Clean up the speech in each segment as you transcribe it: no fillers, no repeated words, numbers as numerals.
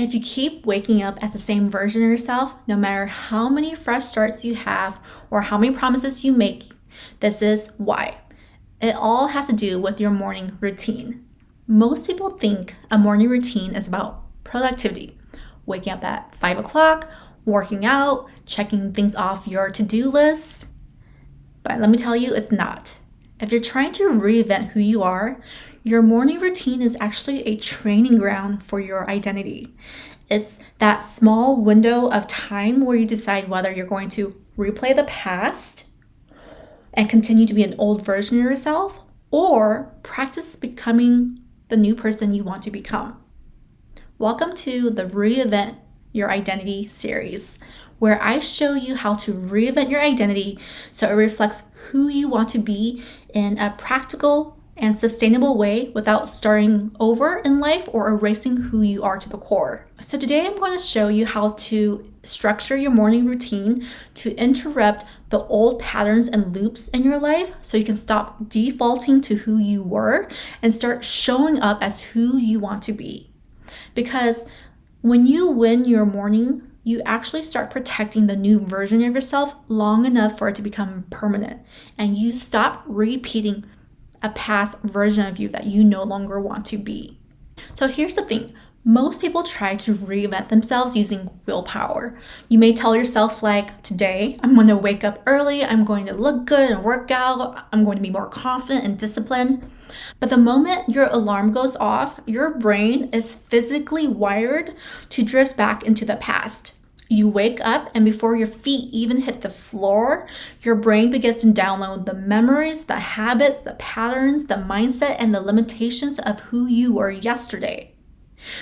If you keep waking up as the same version of yourself, no matter how many fresh starts you have or how many promises you make, this is why. It all has to do with your morning routine. Most people think a morning routine is about productivity, waking up at 5 o'clock, working out, checking things off your to-do list. But let me tell you, it's not. If you're trying to reinvent who you are, your morning routine is actually a training ground for your identity. It's that small window of time where you decide whether you're going to replay the past and continue to be an old version of yourself, or practice becoming the new person you want to become. Welcome to the Reinvent Your Identity series, where I show you how to reinvent your identity so it reflects who you want to be in a practical and sustainable way without starting over in life or erasing who you are to the core. So today I'm going to show you how to structure your morning routine to interrupt the old patterns and loops in your life so you can stop defaulting to who you were and start showing up as who you want to be. Because when you win your morning, you actually start protecting the new version of yourself long enough for it to become permanent, and you stop repeating a past version of you that you no longer want to be. So here's the thing. Most people try to reinvent themselves using willpower. You may tell yourself like, today I'm going to wake up early, I'm going to look good and work out, I'm going to be more confident and disciplined. But the moment your alarm goes off, your brain is physically wired to drift back into the past. You wake up, and before your feet even hit the floor, your brain begins to download the memories, the habits, the patterns, the mindset, and the limitations of who you were yesterday.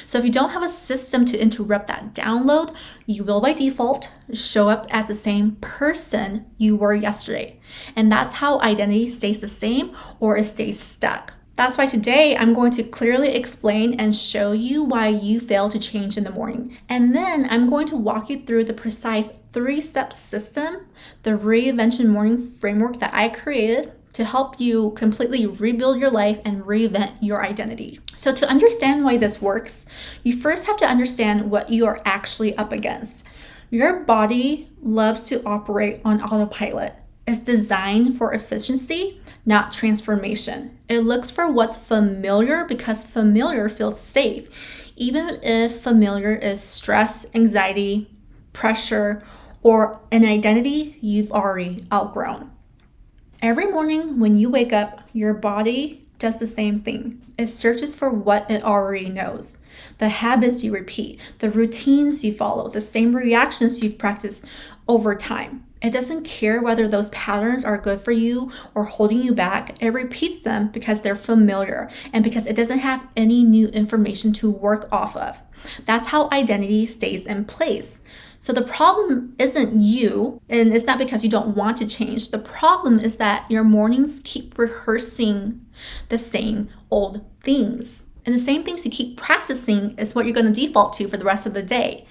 So if you don't have a system to interrupt that download, you will by default show up as the same person you were yesterday. And that's how identity stays the same or it stays stuck. That's why today I'm going to clearly explain and show you why you fail to change in the morning. And then I'm going to walk you through the precise 3-step system, the Reinvention Morning Framework that I created to help you completely rebuild your life and reinvent your identity. So to understand why this works, you first have to understand what you are actually up against. Your body loves to operate on autopilot. It's designed for efficiency, not transformation. It looks for what's familiar because familiar feels safe, even if familiar is stress, anxiety, pressure, or an identity you've already outgrown. Every morning when you wake up, your body does the same thing. It searches for what it already knows. The habits you repeat, the routines you follow, the same reactions you've practiced over time. It doesn't care whether those patterns are good for you or holding you back. It repeats them because they're familiar and because it doesn't have any new information to work off of. That's how identity stays in place. So the problem isn't you, and it's not because you don't want to change. The problem is that your mornings keep rehearsing the same old things. And the same things you keep practicing is what you're going to default to for the rest of the day.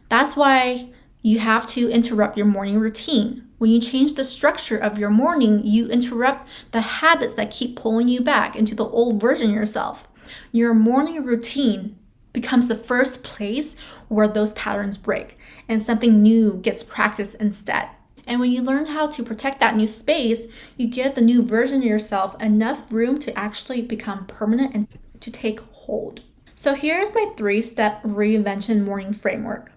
That's why you have to interrupt your morning routine. When you change the structure of your morning, you interrupt the habits that keep pulling you back into the old version of yourself. Your morning routine becomes the first place where those patterns break and something new gets practiced instead. And when you learn how to protect that new space, you give the new version of yourself enough room to actually become permanent and to take hold. So here's my 3-step Reinvention Morning Framework.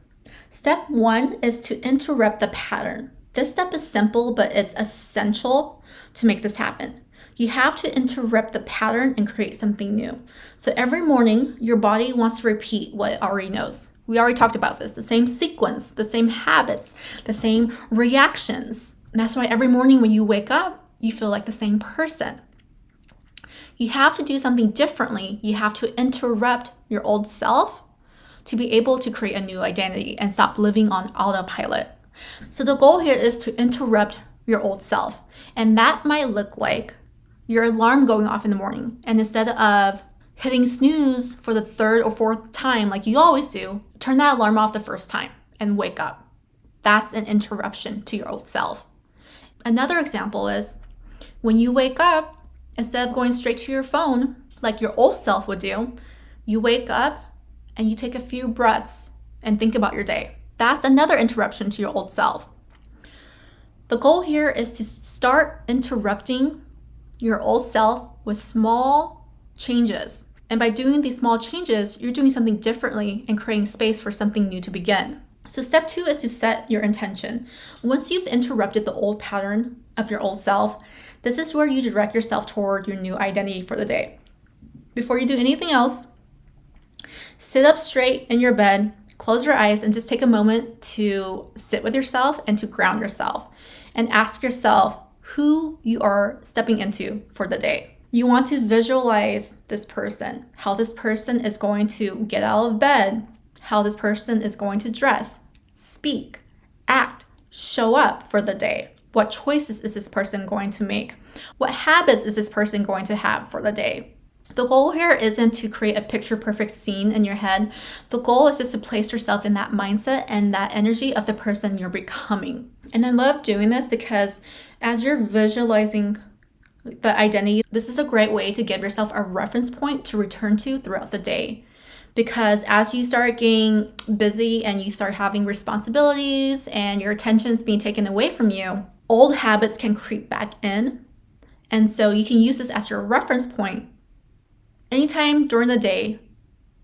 Step 1 is to interrupt the pattern. This step is simple, but it's essential to make this happen. You have to interrupt the pattern and create something new. So every morning, your body wants to repeat what it already knows. We already talked about this, the same sequence, the same habits, the same reactions. And that's why every morning when you wake up, you feel like the same person. You have to do something differently. You have to interrupt your old self to be able to create a new identity and stop living on autopilot. So the goal here is to interrupt your old self. And that might look like your alarm going off in the morning. And instead of hitting snooze for the 3rd or 4th time like you always do, turn that alarm off the first time and wake up. That's an interruption to your old self. Another example is when you wake up, instead of going straight to your phone like your old self would do, you wake up and you take a few breaths and think about your day. That's another interruption to your old self. The goal here is to start interrupting your old self with small changes. And by doing these small changes, you're doing something differently and creating space for something new to begin. So step 2 is to set your intention. Once you've interrupted the old pattern of your old self, this is where you direct yourself toward your new identity for the day. Before you do anything else, sit up straight in your bed, close your eyes, and just take a moment to sit with yourself and to ground yourself and ask yourself who you are stepping into for the day. You want to visualize this person, how this person is going to get out of bed, how this person is going to dress, speak, act, show up for the day. What choices is this person going to make? What habits is this person going to have for the day? The goal here isn't to create a picture-perfect scene in your head. The goal is just to place yourself in that mindset and that energy of the person you're becoming. And I love doing this because as you're visualizing the identity, this is a great way to give yourself a reference point to return to throughout the day. Because as you start getting busy and you start having responsibilities and your attention's being taken away from you, old habits can creep back in. And so you can use this as your reference point anytime during the day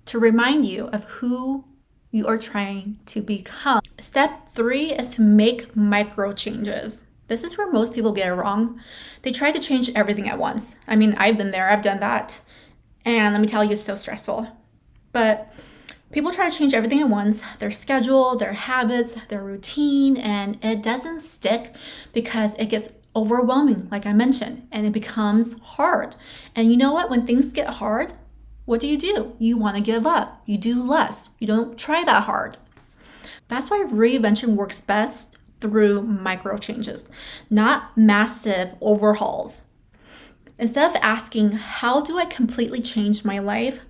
to remind you of who you are trying to become. Step 3 is to make micro changes. This is where most people get it wrong. They try to change everything at once. I mean, I've been there, I've done that. And let me tell you, it's so stressful. But people try to change everything at once, their schedule, their habits, their routine, and it doesn't stick because it gets overwhelming, like I mentioned, and it becomes hard. And you know what? When things get hard, what do? You want to give up. You do less. You don't try that hard. That's why reinvention works best through micro changes, not massive overhauls. Instead of asking, how do I completely change my life?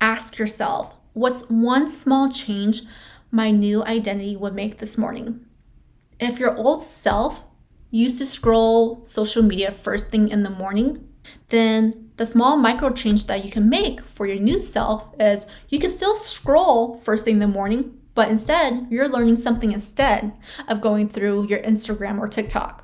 Ask yourself, what's one small change my new identity would make this morning? If your old self used to scroll social media first thing in the morning, then the small micro change that you can make for your new self is you can still scroll first thing in the morning, but instead you're learning something instead of going through your Instagram or TikTok.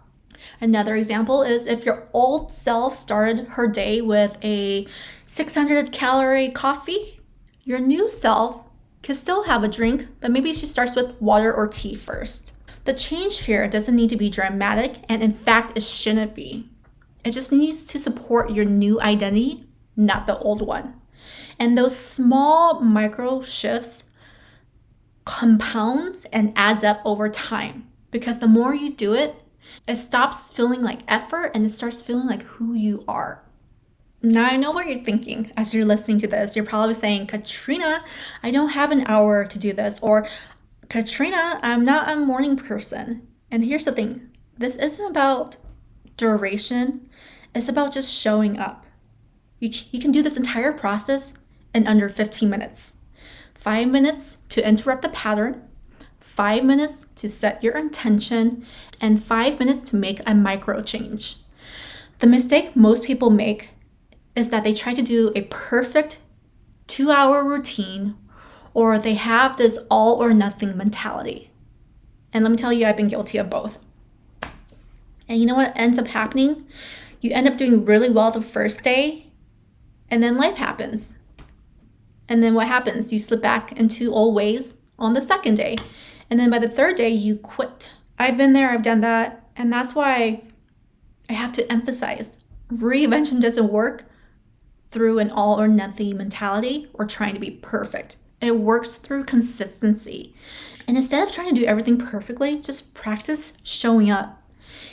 Another example is if your old self started her day with a 600 calorie coffee, your new self can still have a drink, but maybe she starts with water or tea first. The change here doesn't need to be dramatic, and in fact, it shouldn't be. It just needs to support your new identity, not the old one. And those small micro shifts compounds and adds up over time, because the more you do it, it stops feeling like effort and it starts feeling like who you are. Now, I know what you're thinking as you're listening to this. You're probably saying, Katrina, I don't have an hour to do this. Or, Katrina, I'm not a morning person. And here's the thing. This isn't about duration. It's about just showing up. You can do this entire process in under 15 minutes. 5 minutes to interrupt the pattern, 5 minutes to set your intention, and 5 minutes to make a micro change. The mistake most people make is that they try to do a perfect 2-hour routine, or they have this all or nothing mentality. And let me tell you, I've been guilty of both. And you know what ends up happening? You end up doing really well the first day, and then life happens. And then what happens? You slip back into old ways on the second day. And then by the third day, you quit. I've been there, I've done that. And that's why I have to emphasize, reinvention doesn't work through an all or nothing mentality or trying to be perfect. It works through consistency. And instead of trying to do everything perfectly, just practice showing up.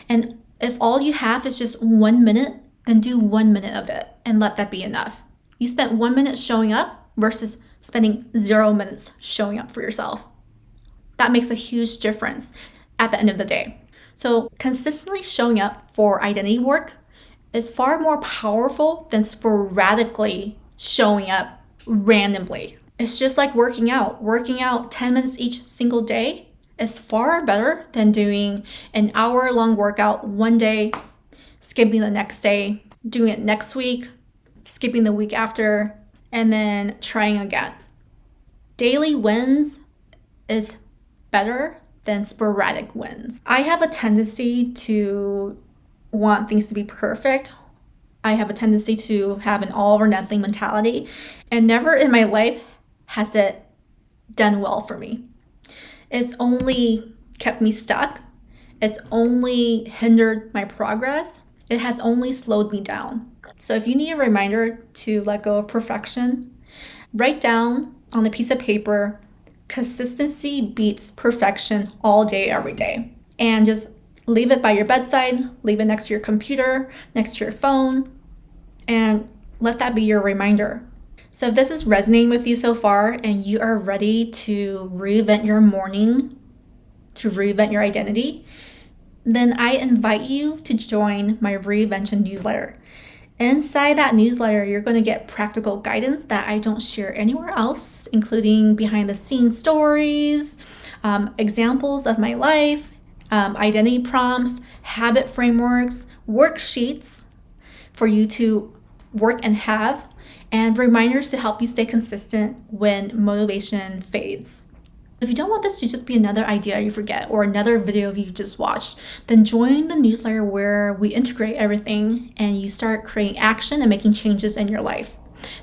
And if all you have is just 1 minute, then do 1 minute of it and let that be enough. You spent 1 minute showing up versus spending 0 minutes showing up for yourself. That makes a huge difference at the end of the day. So consistently showing up for identity work is far more powerful than sporadically showing up randomly. It's just like working out. Working out 10 minutes each single day is far better than doing an hour-long workout one day, skipping the next day, doing it next week, skipping the week after, and then trying again. Daily wins is better than sporadic wins. I have a tendency to want things to be perfect. I have a tendency to have an all or nothing mentality, and never in my life has it done well for me. It's only kept me stuck. It's only hindered my progress. It has only slowed me down. So if you need a reminder to let go of perfection, write down on a piece of paper, consistency beats perfection all day, every day. And just leave it by your bedside, leave it next to your computer, next to your phone, and let that be your reminder. So if this is resonating with you so far and you are ready to reinvent your morning, to reinvent your identity, then I invite you to join my Reinvention newsletter. Inside that newsletter, you're going to get practical guidance that I don't share anywhere else, including behind the scenes stories, examples of my life, identity prompts, habit frameworks, worksheets for you to work and have, and reminders to help you stay consistent when motivation fades. If you don't want this to just be another idea you forget or another video you just watched, then join the newsletter where we integrate everything and you start creating action and making changes in your life.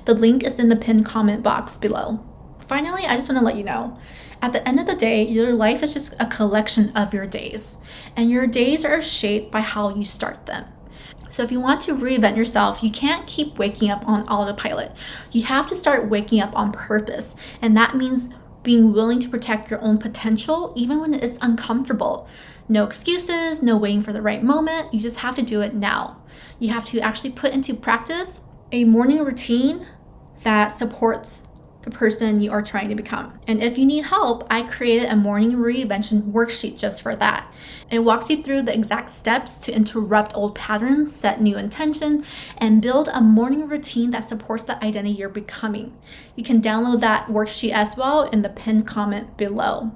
The link is in the pinned comment box below. Finally, I just want to let you know, at the end of the day, your life is just a collection of your days, and your days are shaped by how you start them. So if you want to reinvent yourself, you can't keep waking up on autopilot. You have to start waking up on purpose, and that means being willing to protect your own potential even when it's uncomfortable. No excuses, no waiting for the right moment. You just have to do it now. You have to actually put into practice a morning routine that supports the person you are trying to become. And if you need help, I created a morning reinvention worksheet just for that. It walks you through the exact steps to interrupt old patterns, set new intention, and build a morning routine that supports the identity you're becoming. You can download that worksheet as well in the pinned comment below.